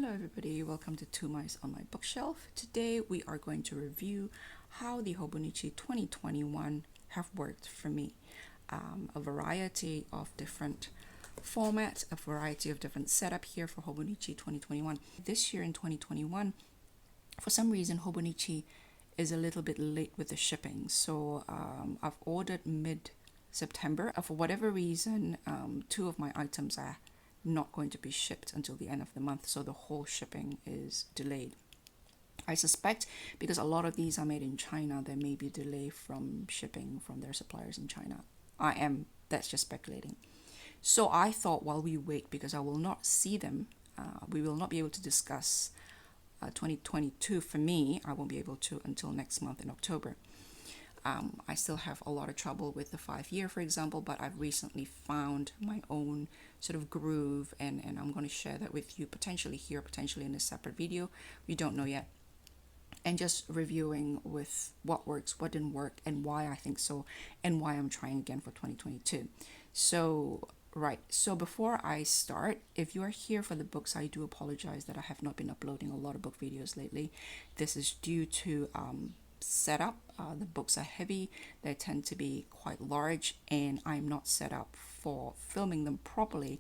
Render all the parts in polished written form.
Hello everybody, welcome to Two Mice on My Bookshelf. Today we are going to review how the Hobonichi 2021 have worked for me. A variety of different formats, a variety of different setup here for Hobonichi 2021. This year in 2021, for some reason Hobonichi is a little bit late with the shipping. So I've ordered mid-September. For whatever reason, two of my items are not going to be shipped until the end of the month, so the whole shipping is delayed. I suspect because a lot of these are made in China, there may be a delay from shipping from their suppliers in China. That's just speculating. So I thought while we wait, because I will not see them, we will not be able to discuss 2022 for me. I won't be able to until next month in October. I still have a lot of trouble with the 5-year, for example, but I've recently found my own sort of groove, and I'm going to share that with you potentially here, potentially in a separate video. We don't know yet. And just reviewing with what works, what didn't work, and why I think so, and why I'm trying again for 2022. So before I start, if you are here for the books, I do apologize that I have not been uploading a lot of book videos lately. This is due to setup. The books are heavy, they tend to be quite large, and I'm not set up for filming them properly,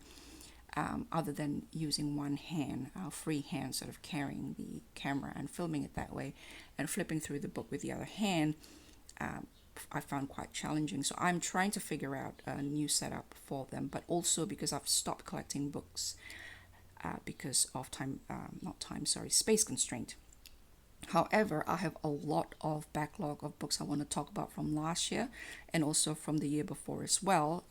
other than using one hand, free hand, sort of carrying the camera and filming it that way, and flipping through the book with the other hand. I found quite challenging, so I'm trying to figure out a new setup for them, but also because I've stopped collecting books because of space constraint. However, I have a lot of backlog of books I want to talk about from last year and also from the year before as well,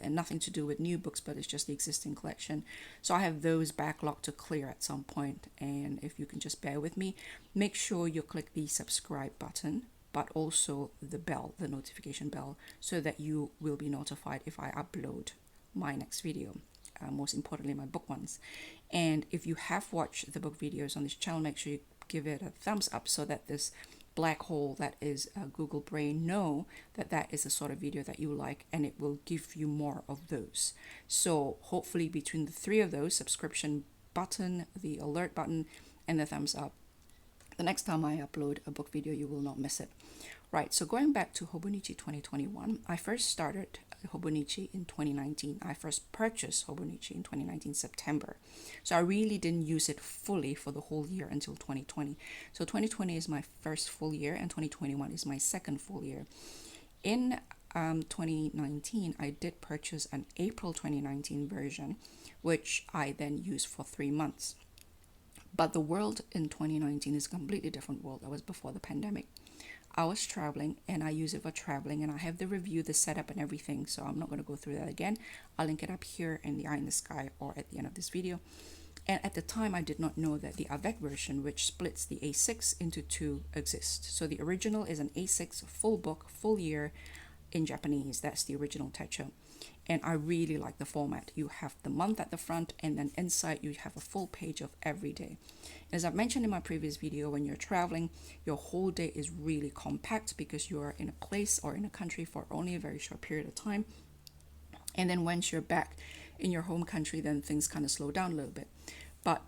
and nothing to do with new books, but it's just the existing collection. So I have those backlog to clear at some point, and if you can just bear with me, make sure you click the subscribe button, but also the bell, the notification bell, so that you will be notified if I upload my next video. Most importantly, my book ones. And if you have watched the book videos on this channel, make sure you give it a thumbs up so that this black hole that is Google Brain know that that is the sort of video that you like, and it will give you more of those. So hopefully between the three of those, subscription button, the alert button, and the thumbs up, the next time I upload a book video, you will not miss it. Right, so going back to Hobonichi 2021, I first started Hobonichi in 2019. I first purchased Hobonichi in 2019 September. So I really didn't use it fully for the whole year until 2020. So 2020 is my first full year, and 2021 is my second full year. In 2019, I did purchase an April 2019 version, which I then used for 3 months. But the world in 2019 is a completely different world that was before the pandemic. I was traveling, and I use it for traveling, and I have the review, the setup, and everything, so I'm not going to go through that again. I'll link it up here in the eye in the sky or at the end of this video. And at the time, I did not know that the Avec version, which splits the A6 into two, exists. So the original is an A6 full book, full year in Japanese. That's the original TECHO. And I really like the format. You have the month at the front, and then inside you have a full page of every day. As I've mentioned in my previous video, when you're traveling, your whole day is really compact because you're in a place or in a country for only a very short period of time. And then once you're back in your home country, then things kind of slow down a little bit. But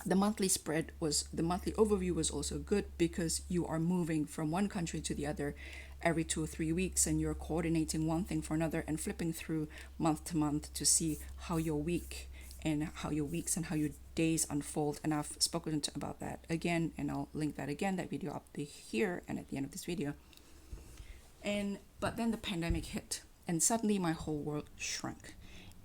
the monthly overview was also good because you are moving from one country to the other every 2 or 3 weeks, and you're coordinating one thing for another and flipping through month to month to see how your week and how your weeks and how your days unfold. And I've spoken about that again, and I'll link that again, that video up here and at the end of this video. But then the pandemic hit, and suddenly my whole world shrunk.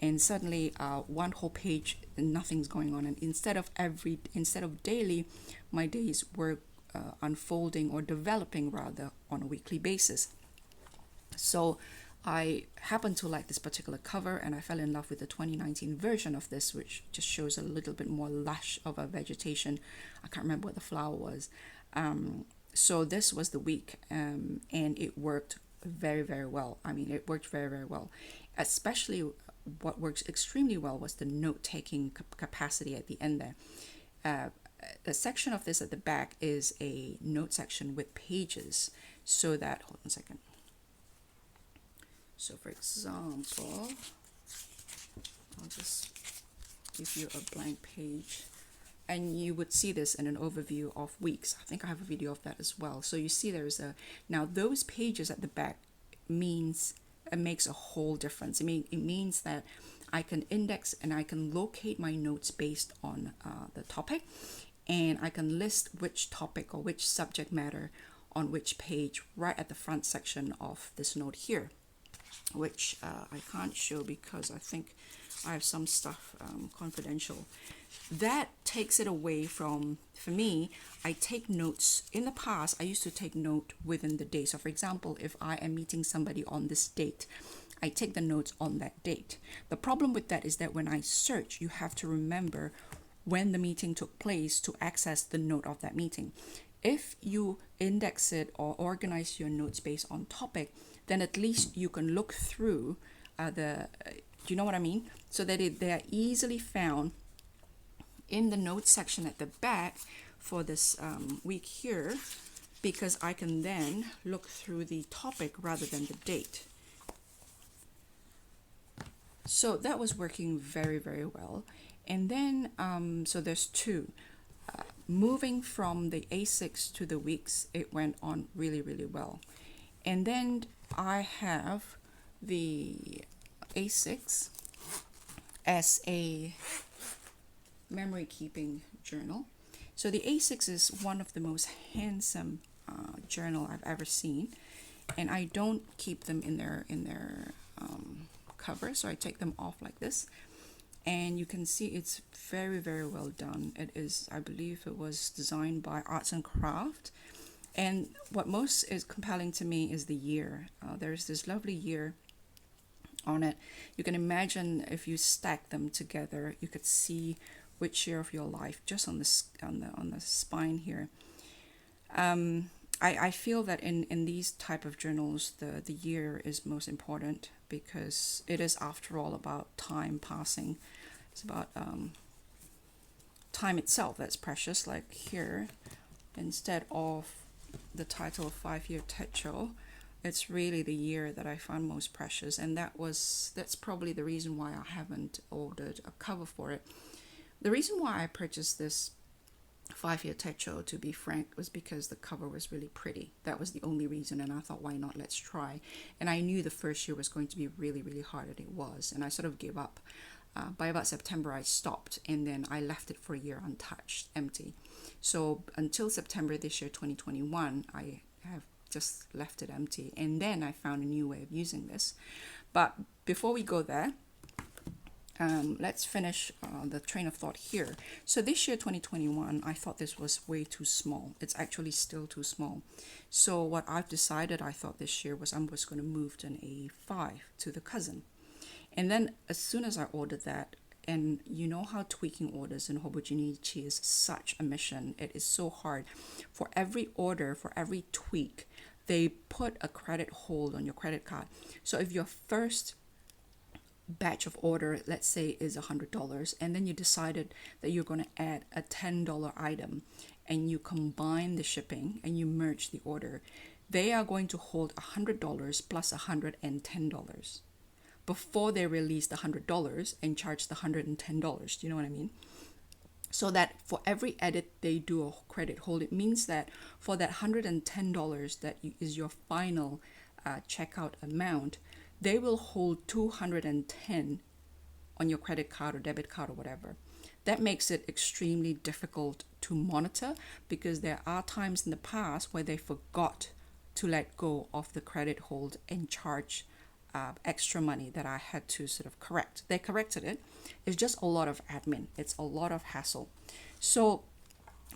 And suddenly one whole page, nothing's going on. And instead of daily, my days were unfolding or developing rather on a weekly basis. So I happened to like this particular cover, and I fell in love with the 2019 version of this, which just shows a little bit more lush of a vegetation. I can't remember what the flower was. So this was the week, and it worked very, very well. I mean, it worked very, very well. Especially what works extremely well was the note-taking capacity at the end there. The section of this at the back is a note section with pages, so that, hold on a second. So for example, I'll just give you a blank page. And you would see this in an overview of weeks. I think I have a video of that as well. So you see there's a, now those pages at the back means, it makes a whole difference. It means that I can index and I can locate my notes based on the topic, and I can list which topic or which subject matter on which page right at the front section of this note here, which I can't show because I think I have some stuff confidential. That takes it away from, for me, I take notes. In the past, I used to take note within the day. So for example, if I am meeting somebody on this date, I take the notes on that date. The problem with that is that when I search, you have to remember when the meeting took place to access the note of that meeting. If you index it or organize your notes based on topic, then at least you can look through do you know what I mean? So that they are easily found in the notes section at the back for this week here, because I can then look through the topic rather than the date. So that was working very, very well. And then, so there's two. Moving from the A6 to the weeks, it went on really, really well. And then I have the A6 as a memory keeping journal. So the A6 is one of the most handsome journal I've ever seen, and I don't keep them in their cover, so I take them off like this, and you can see it's very, very well done. It is, I believe it was designed by Arts and Craft, and what most is compelling to me is the year. There's this lovely year on it. You can imagine if you stack them together, you could see which year of your life just on the spine here. I feel that in these type of journals, the year is most important, because it is, after all, about time passing. It's about time itself that's precious. Like here, instead of the title 5-Year TECHO, it's really the year that I find most precious, and that's probably the reason why I haven't ordered a cover for it. The reason why I purchased this 5-Year TECHO, to be frank, was because the cover was really pretty. That was the only reason, and I thought, why not, let's try. And I knew the first year was going to be really, really hard, and it was, and I sort of gave up. By about September I stopped, and then I left it for a year untouched, empty. So until September this year, 2021, I have just left it empty, and then I found a new way of using this. But before we go there, let's finish the train of thought here. So this year, 2021, I thought this was way too small. It's actually still too small. So what I've decided, I thought this year, was I'm just going to move to an A5 to the Cousin. And then as soon as I ordered that, and you know how tweaking orders in Hobonichi is such a mission. It is so hard. For every order, for every tweak, they put a credit hold on your credit card. So if your first batch of order, let's say, is $100, and then you decided that you're going to add a $10 item, and you combine the shipping and you merge the order, they are going to hold $100 plus $110 before they release the $100 and charge the $110. Do you know what I mean? So that for every edit they do a credit hold. It means that for that $110 that is your final checkout amount, they will hold $210 on your credit card or debit card or whatever. That makes it extremely difficult to monitor, because there are times in the past where they forgot to let go of the credit hold and charge extra money that I had to sort of correct. They corrected it. It's just a lot of admin. It's a lot of hassle. So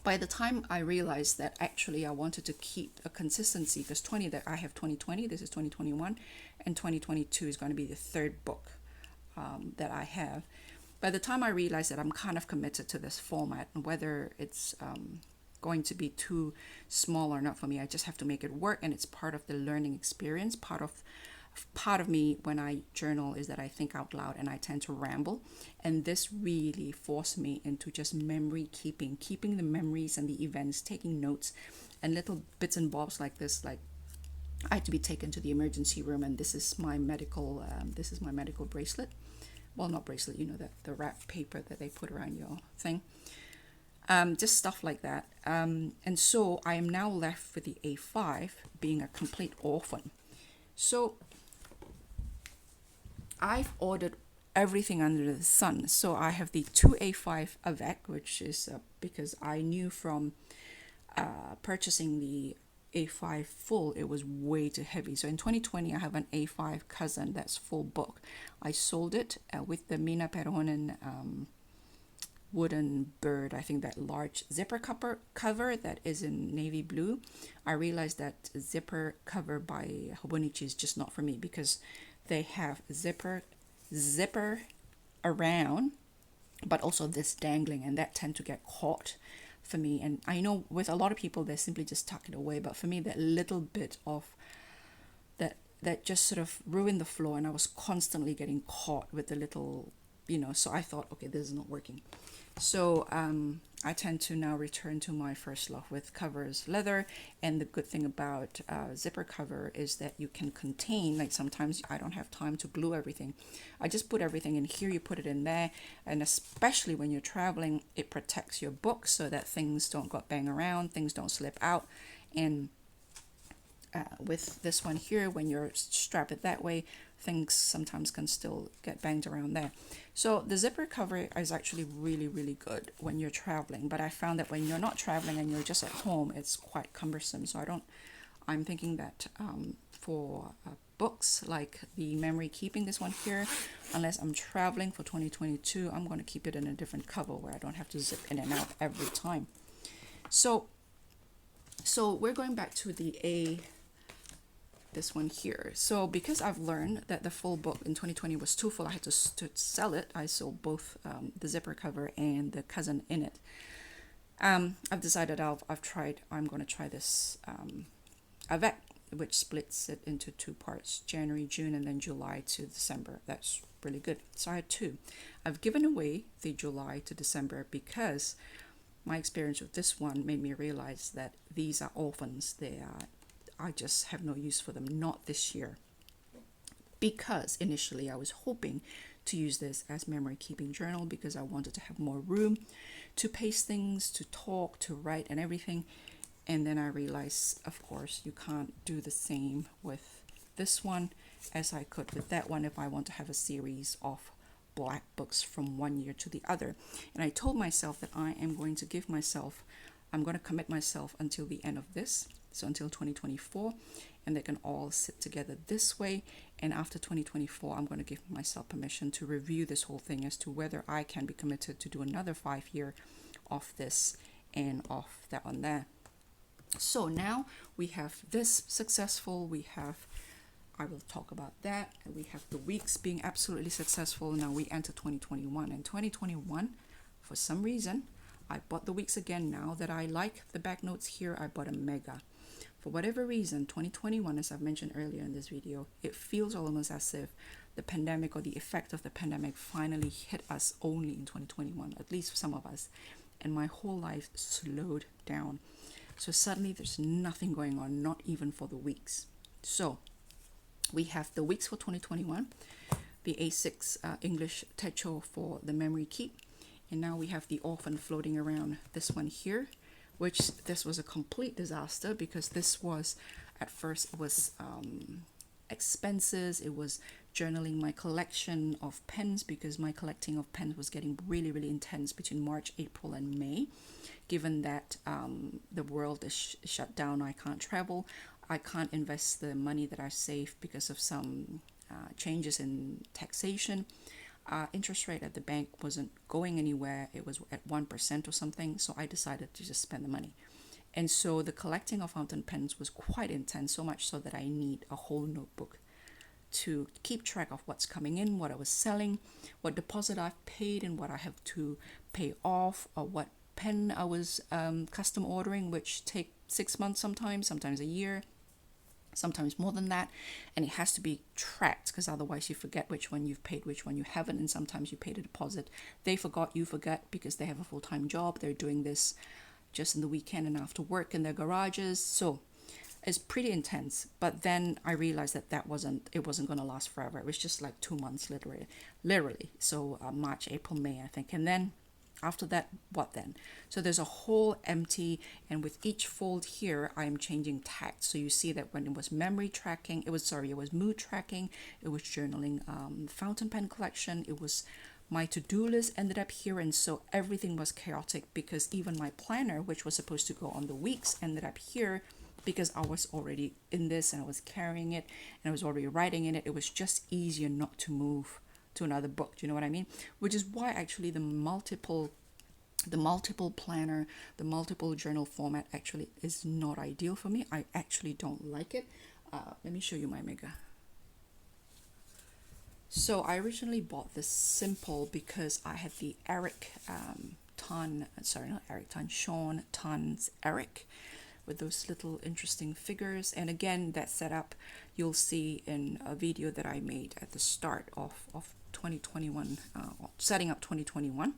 by the time I realized that actually I wanted to keep a consistency, because that I have 2020, this is 2021, and 2022 is going to be the third book that I have. By the time I realized that I'm kind of committed to this format, and whether it's going to be too small or not for me, I just have to make it work, and it's part of the learning experience. Part of me when I journal is that I think out loud and I tend to ramble, and this really forced me into just memory keeping the memories and the events, taking notes and little bits and bobs like this. Like, I had to be taken to the emergency room, and this is my medical bracelet, well, not bracelet, you know, that the wrap paper that they put around your thing. Just stuff like that. And so I am now left with the A5 being a complete orphan. So I've ordered everything under the sun. So I have the two A5 Avec, which is because I knew from purchasing the A5 full, it was way too heavy. So in 2020, I have an A5 Cousin that's full book. I sold it with the Mina Perhonen wooden bird, I think that large zipper cover that is in navy blue. I realized that zipper cover by Hobonichi is just not for me because they have zipper around, but also this dangling, and that tend to get caught for me. And I know with a lot of people they simply just tuck it away, but for me that little bit of that just sort of ruined the flow, and I was constantly getting caught with the little, you know, so I thought, okay, this is not working. So I tend to now return to my first love with covers leather. And the good thing about zipper cover is that you can contain, like sometimes I don't have time to glue everything. I just put everything in here, you put it in there, and especially when you're traveling, it protects your book so that things don't go bang around, things don't slip out. And with this one here, when you're strapped it that way, things sometimes can still get banged around there. So the zipper cover is actually really, really good when you're traveling, but I found that when you're not traveling and you're just at home, it's quite cumbersome. So I'm thinking that for books like the memory keeping, this one here, unless I'm traveling for 2022, I'm going to keep it in a different cover where I don't have to zip in and out every time. So we're going back to this one here. So because I've learned that the full book in 2020 was too full, I had to sell it. I sold both the zipper cover and the cousin in it. I've decided I'm going to try this Avec, which splits it into two parts, January, June, and then July to December. That's really good. So I had two. I've given away the July to December because my experience with this one made me realize that these are orphans. I just have no use for them, not this year. Because initially I was hoping to use this as memory keeping journal because I wanted to have more room to paste things, to talk, to write and everything. And then I realized, of course, you can't do the same with this one as I could with that one if I want to have a series of black books from one year to the other. And I told myself that I'm going to commit myself until the end of this. So until 2024, and they can all sit together this way. And after 2024, I'm going to give myself permission to review this whole thing as to whether I can be committed to do another 5 year of this and of that one there. So now we have this successful. I will talk about that. We have the weeks being absolutely successful. Now we enter 2021. And 2021, for some reason, I bought the weeks again. Now that I like the back notes here, I bought a mega. For whatever reason, 2021, as I've mentioned earlier in this video, it feels almost as if the pandemic or the effect of the pandemic finally hit us only in 2021, at least for some of us. And my whole life slowed down. So suddenly there's nothing going on, not even for the weeks. So we have the weeks for 2021, the A6 English TECHO for the memory keep. And now we have the orphan floating around, this one here, which this was a complete disaster because this was, at first, it was expenses. It was journaling my collection of pens because my collecting of pens was getting really, really intense between March, April, and May. Given that the world is shut down, I can't travel. I can't invest the money that I saved because of some changes in taxation. Interest rate at the bank wasn't going anywhere. It was at 1% or something. So I decided to just spend the money. And so the collecting of fountain pens was quite intense, so much so that I need a whole notebook to keep track of what's coming in, what I was selling, what deposit I've paid and what I have to pay off, or what pen I was custom ordering, which take 6 months sometimes a year. Sometimes more than that, and it has to be tracked because otherwise you forget which one you've paid, which one you haven't, and sometimes you paid a deposit. They forgot, you forget, because they have a full-time job. They're doing this just in the weekend and after work in their garages. So It's pretty intense, but then I realized that it wasn't going to last forever. It was just like 2 months, literally. So March, April, May, I think. And then after that, what then? So there's a whole empty, and with each fold here, I'm changing text. So you see that when it was memory tracking, it was mood tracking, it was journaling, fountain pen collection, it was my to-do list ended up here. And so everything was chaotic, because even my planner, which was supposed to go on the weeks, ended up here, because I was already in this and I was carrying it and I was already writing in it. It was just easier not to move to another book. Do you know what I mean? Which is why actually the multiple planner, the multiple journal format actually is not ideal for me. I actually don't like it. Let me show you my mega. So I originally bought this simple because I had the Sean Tun's Eric, with those little interesting figures. And again, that setup you'll see in a video that I made at the start of 2021, setting up 2021,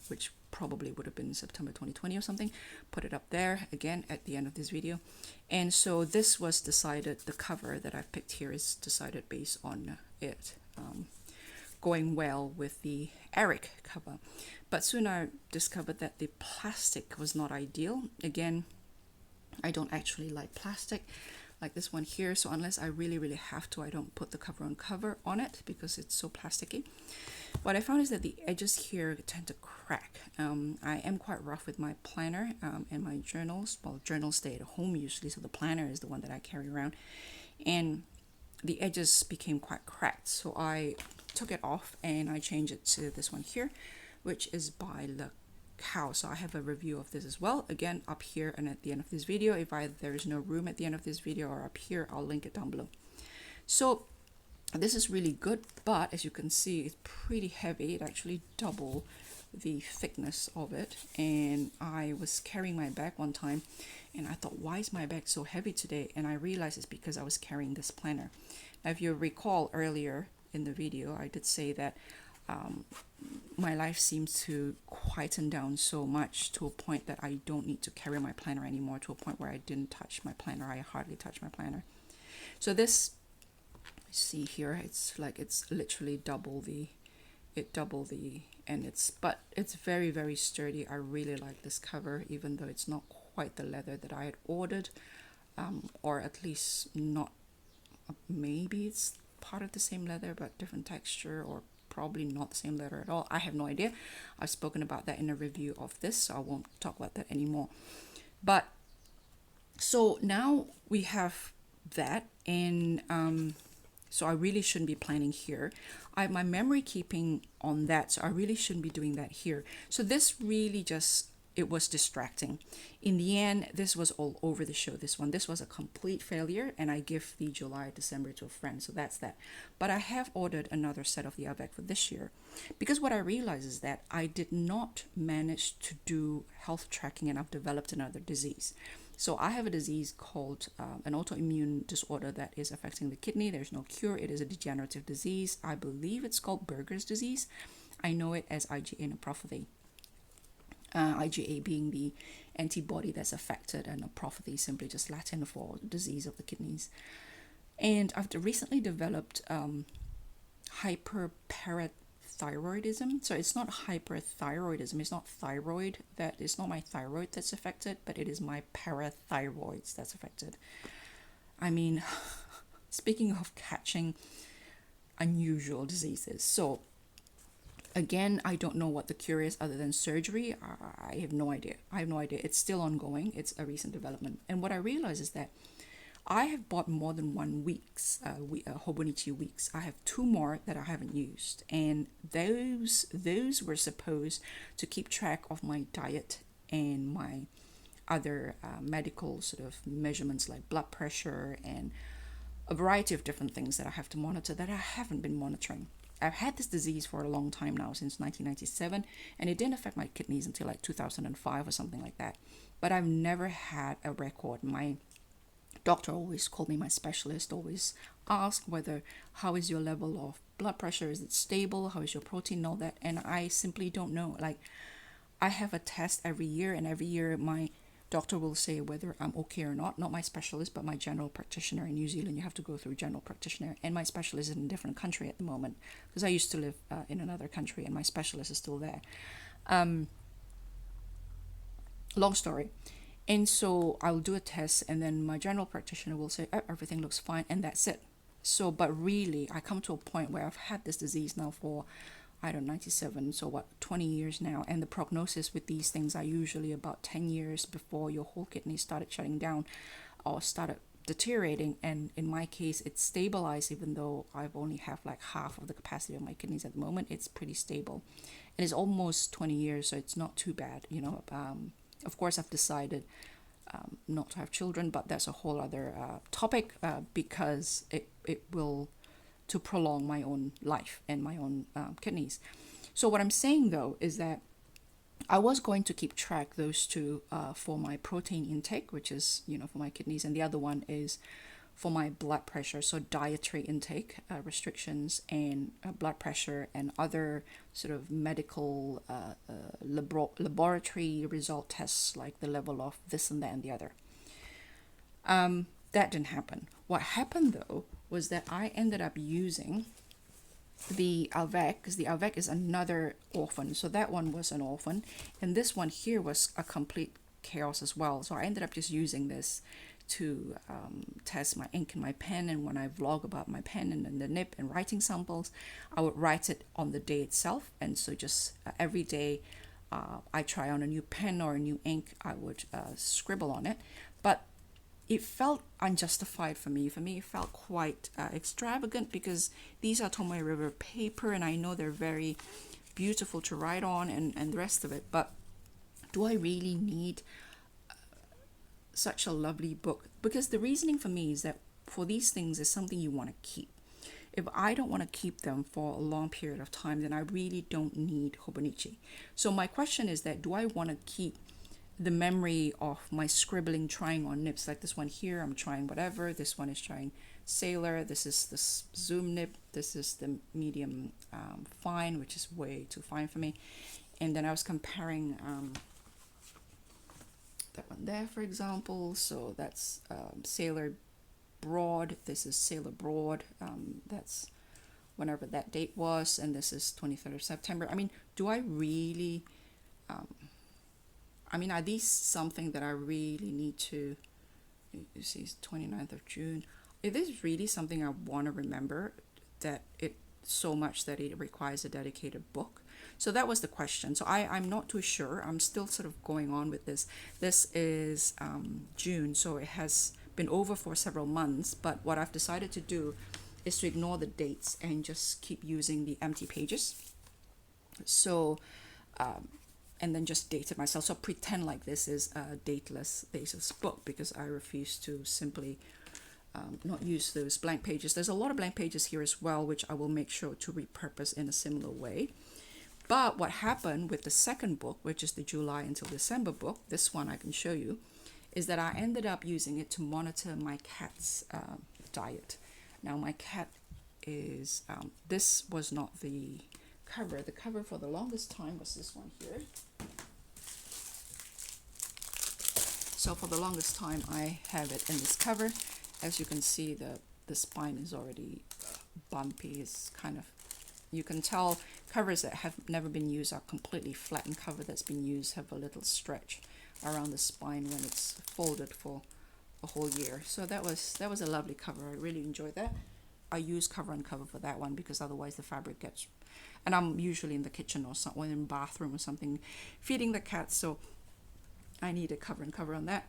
which probably would have been September 2020 or something. Put it up there again at the end of this video. And so this was decided, the cover that I've picked here is decided based on it going well with the Eric cover. But soon I discovered that the plastic was not ideal. Again, I don't actually like plastic like this one here, so unless I really have to, I don't put the cover on it because it's so plasticky. What I found is that the edges here tend to crack. I am quite rough with my planner and my journals. Well, journals stay at home usually, so the planner is the one that I carry around, and the edges became quite cracked, so I took it off and I changed it to this one here, which is by Le Cow. So I have a review of this as well, again up here and at the end of this video. If there is no room at the end of this video or up here, I'll link it down below. So this is really good, but as you can see, it's pretty heavy. It actually double the thickness of it. And I was carrying my bag one time and I thought, why is my bag so heavy today? And I realized it's because I was carrying this planner. Now, if you recall earlier in the video, I did say that my life seems to quieten down so much to a point that I don't need to carry my planner anymore, to a point where I didn't touch my planner. I hardly touch my planner. So this, see here, it's like it's literally double the, and it's very sturdy. I really like this cover, even though it's not quite the leather that I had ordered, or at least not, maybe it's part of the same leather but different texture, or probably not the same leather at all. I have no idea. I've spoken about that in a review of this, so I won't talk about that anymore. But so now we have that, and so I really shouldn't be planning here. I have my memory keeping on that, so I really shouldn't be doing that here. So this really just, it was distracting. In the end, this was all over the show. This was a complete failure, and I give the July, December to a friend, so that's that. But I have ordered another set of the Avec for this year, because what I realized is that I did not manage to do health tracking, and I've developed another disease. So I have a disease called an autoimmune disorder that is affecting the kidney. There's no cure. It is a degenerative disease. I believe it's called Berger's disease. I know it as IgA nephropathy. IgA being the antibody that's affected, and nephropathy simply just Latin for disease of the kidneys. And I've recently developed hyperparathyroidism. So it's not hyperthyroidism, it's not thyroid, it's not my thyroid that's affected, but it is my parathyroids that's affected. I mean, speaking of catching unusual diseases, so again, I don't know what the cure is other than surgery. I have no idea. It's still ongoing. It's a recent development. And what I realize is that I have bought more than 1 week's Hobonichi Weeks. I have 2 more that I haven't used. And those were supposed to keep track of my diet and my other medical sort of measurements like blood pressure and a variety of different things that I have to monitor that I haven't been monitoring. I've had this disease for a long time now, since 1997, and it didn't affect my kidneys until like 2005 or something like that. But I've never had a record. My doctor always called me, my specialist always asked how is your level of blood pressure? Is it stable? How is your protein and all that? And I simply don't know. Like, I have a test every year, and every year my doctor will say whether I'm okay or not. Not my specialist, but my general practitioner in New Zealand. You have to go through general practitioner, and my specialist is in a different country at the moment because I used to live in another country, and my specialist is still there. Long story. And so I'll do a test, and then my general practitioner will say, oh, everything looks fine, and that's it. So, but really, I come to a point where I've had this disease now for, I don't know, 97, so what, 20 years now. And the prognosis with these things are usually about 10 years before your whole kidney started shutting down or started deteriorating. And in my case, it's stabilized, even though I've only have like half of the capacity of my kidneys at the moment. It's pretty stable. And it's almost 20 years, so it's not too bad, you know. Of course, I've decided not to have children, but that's a whole other topic because it will to prolong my own life and my own kidneys. So what I'm saying though is that I was going to keep track those two for my protein intake, which is, you know, for my kidneys, and the other one is for my blood pressure, so dietary intake restrictions and blood pressure and other sort of medical laboratory result tests, like the level of this and that and the other. That didn't happen. What happened though was that I ended up using the Avec, because the Avec is another orphan. So that one was an orphan, and this one here was a complete chaos as well. So I ended up just using this to test my ink and my pen, and when I vlog about my pen and the nib and writing samples, I would write it on the day itself. And so just every day I try on a new pen or a new ink, I would scribble on it. But it felt unjustified for me. For me, it felt quite extravagant because these are Tomoe River paper, and I know they're very beautiful to write on and the rest of it. But do I really need such a lovely book? Because the reasoning for me is that for these things is something you want to keep. If I don't want to keep them for a long period of time, then I really don't need Hobonichi. So my question is that, do I want to keep the memory of my scribbling, trying on nibs? Like this one here, I'm trying whatever. This one is trying Sailor. This is the Zoom nib. This is the medium fine, which is way too fine for me. And then I was comparing that one there, for example. So that's Sailor Broad. This is Sailor Broad. That's whenever that date was, and this is 23rd of September. I mean, do I really are these something that I really need to, you see, it's 29th of June. Is this really something I want to remember, that it so much that it requires a dedicated book? So that was the question. So I'm not too sure. I'm still sort of going on with this. This is June, so it has been over for several months, but what I've decided to do is to ignore the dates and just keep using the empty pages. So and then just date it myself. So pretend like this is a dateless basis book, because I refuse to simply not use those blank pages. There's a lot of blank pages here as well, which I will make sure to repurpose in a similar way. But what happened with the second book, which is the July until December book, this one I can show you, is that I ended up using it to monitor my cat's diet. Now my cat is, this was not the cover. The cover for the longest time was this one here. So for the longest time I have it in this cover. As you can see, the spine is already bumpy. It's kind of, you can tell covers that have never been used are completely flat, and cover that's been used have a little stretch around the spine when it's folded for a whole year. So that was a lovely cover. I really enjoyed that. I use cover and cover for that one because otherwise the fabric gets, and I'm usually in the kitchen or somewhere in the bathroom or something feeding the cat, so I need a cover and cover on that.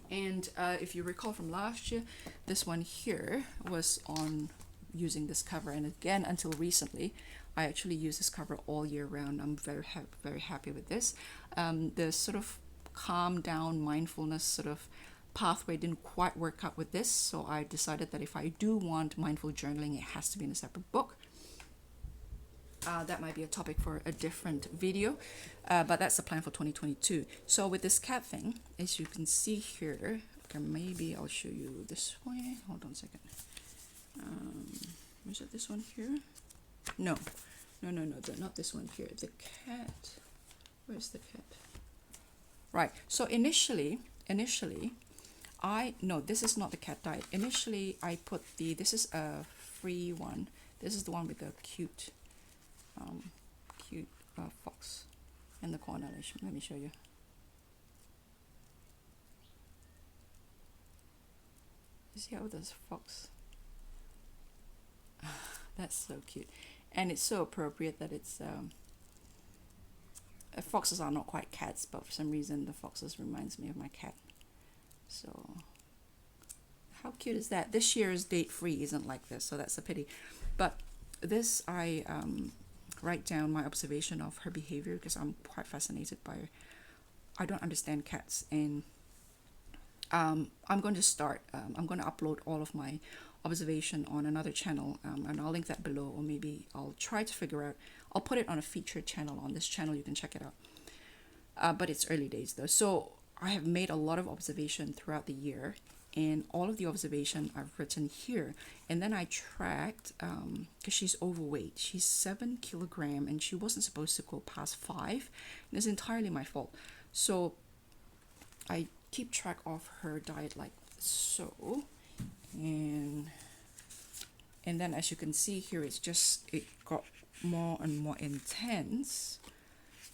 And if you recall from last year, this one here was on using this cover, and again until recently I actually use this cover all year round. I'm very happy with this. The sort of calm down mindfulness sort of pathway didn't quite work out with this, so I decided that if I do want mindful journaling, it has to be in a separate book. That might be a topic for a different video, but that's the plan for 2022. So with this cat thing, as you can see here, okay, maybe I'll show you this way. Hold on a second. Is it this one here? No, not this one here. The cat, where's the cat? Right. So initially, I no, this is not the cat diet. Initially, I put this is a free one. This is the one with the um, cute fox in the corner. Let me show you. You see how this fox? That's so cute, and it's so appropriate that it's foxes are not quite cats, but for some reason the foxes reminds me of my cat. So how cute is that? This year's date free isn't like this, so that's a pity. But this I write down my observation of her behavior because I'm quite fascinated by her. I don't understand cats, and I'm going to start. I'm going to upload all of my observation on another channel, and I'll link that below, or maybe I'll try to figure out. I'll put it on a featured channel on this channel. You can check it out. But it's early days though, so I have made a lot of observation throughout the year, and all of the observation I've written here. And then I tracked because she's overweight. She's 7 kilogram, and she wasn't supposed to go past 5. And it's entirely my fault. So I keep track of her diet like so, and then as you can see here, it got more and more intense.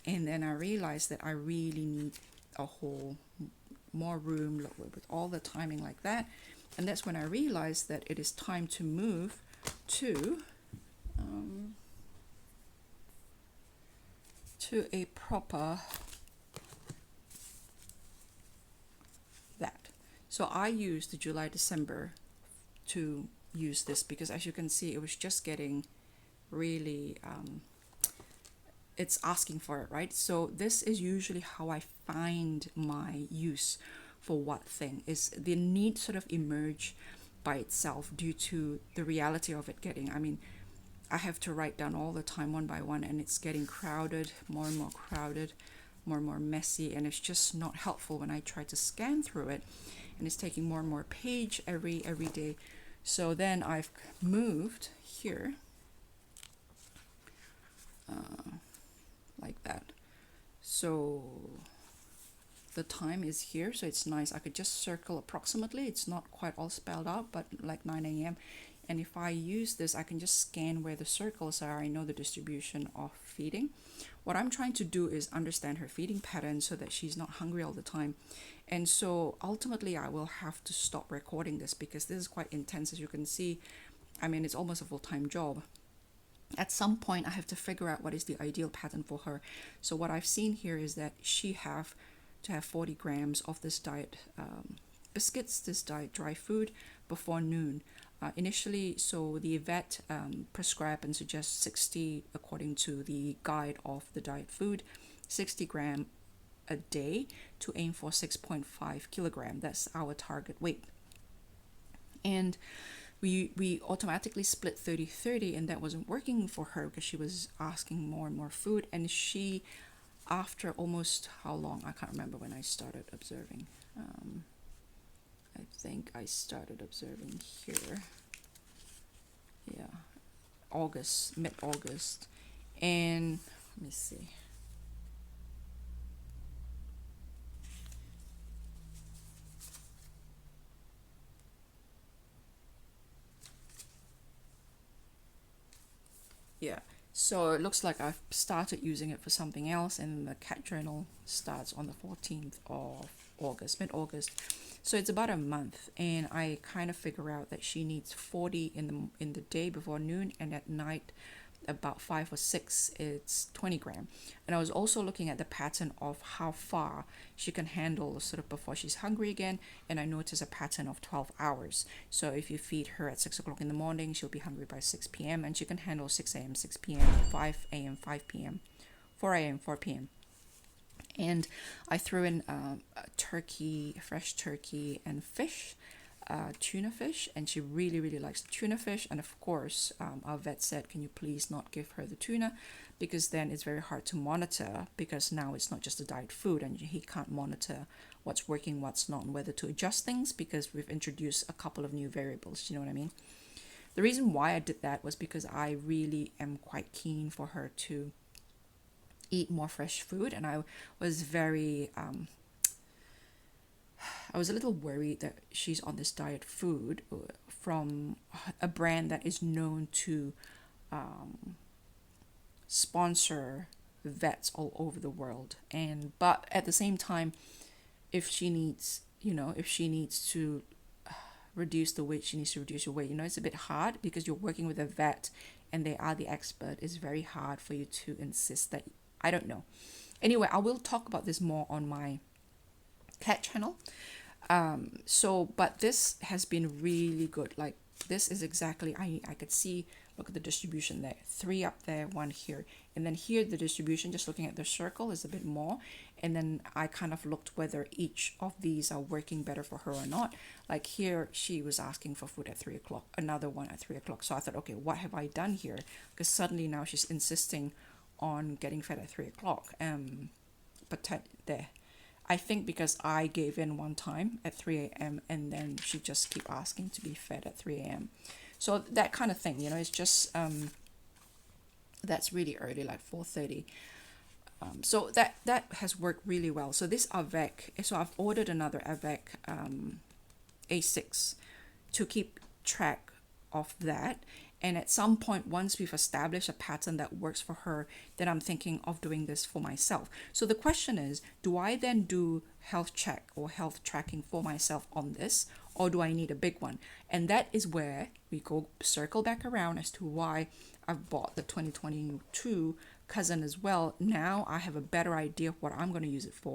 And then I realized that I really need a whole more room with all the timing like that. And that's when I realized that it is time to move to a proper that. So I used the July-December to use this because, as you can see, it was just getting really it's asking for it, right? So this is usually how I find my use for what thing is the need sort of emerge by itself due to the reality of it getting, I mean, I have to write down all the time one by one, and it's getting crowded, more and more crowded, more and more messy, and it's just not helpful when I try to scan through it, and it's taking more and more page every day. So then I've moved here like that. So the time is here, so it's nice. I could just circle approximately. It's not quite all spelled out, but like 9 a.m. And if I use this, I can just scan where the circles are. I know the distribution of feeding. What I'm trying to do is understand her feeding pattern so that she's not hungry all the time. And so ultimately I will have to stop recording this because this is quite intense, as you can see. I mean, it's almost a full-time job. At some point I have to figure out what is the ideal pattern for her. So what I've seen here is that she have to have 40 grams of this diet biscuits, this diet dry food before noon. Initially, so the vet prescribed and suggests 60 according to the guide of the diet food, 60 gram a day to aim for 6.5 kilogram. That's our target weight. And we automatically split 30-30, and that wasn't working for her because she was asking more and more food. And she, after almost how long, I can't remember when I started observing. I think I started observing here. Yeah, August, mid-August. And let me see. Yeah, so it looks like I've started using it for something else, and the cat journal starts on the 14th of August, mid-August. So it's about a month, and I kind of figure out that she needs 40 in the day before noon, and at night about 5 or 6 it's 20 gram. And I was also looking at the pattern of how far she can handle sort of before she's hungry again, and I noticed a pattern of 12 hours. So if you feed her at 6 o'clock in the morning, she'll be hungry by 6 p.m. and she can handle 6 a.m., 6 p.m., 5 a.m., 5 p.m., 4 a.m., 4 p.m. And I threw in turkey, fresh turkey and fish, tuna fish, and she really likes the tuna fish. And of course, our vet said, can you please not give her the tuna, because then it's very hard to monitor, because now it's not just a diet food and he can't monitor what's working, what's not, and whether to adjust things, because we've introduced a couple of new variables. You know what I mean? The reason why I did that was because I really am quite keen for her to eat more fresh food, and I was very I was a little worried that she's on this diet food from a brand that is known to sponsor vets all over the world. And but at the same time, if she needs, if she needs to reduce the weight, she needs to reduce your weight. It's a bit hard because you're working with a vet and they are the expert. It's very hard for you to insist that, I don't know. Anyway, I will talk about this more on my cat channel. But this has been really good. Like, this is exactly, I could see, look at the distribution there, 3 up there, 1 here, and then here the distribution, just looking at the circle, is a bit more. And then I kind of looked whether each of these are working better for her or not. Like here, she was asking for food at 3 o'clock, another one at 3 o'clock. So I thought, okay, what have I done here? Because suddenly now she's insisting on getting fed at 3 o'clock. But there, I think because I gave in one time at 3 a.m. and then she just keep asking to be fed at 3 a.m. So that kind of thing, it's just, that's really early, like 4:30. So that has worked really well. So this Avec, so I've ordered another Avec A6 to keep track of that. And at some point, once we've established a pattern that works for her, then I'm thinking of doing this for myself. So the question is, do I then do health check or health tracking for myself on this, or do I need a big one? And that is where we go circle back around as to why I've bought the 2022 Cousin as well. Now I have a better idea of what I'm going to use it for.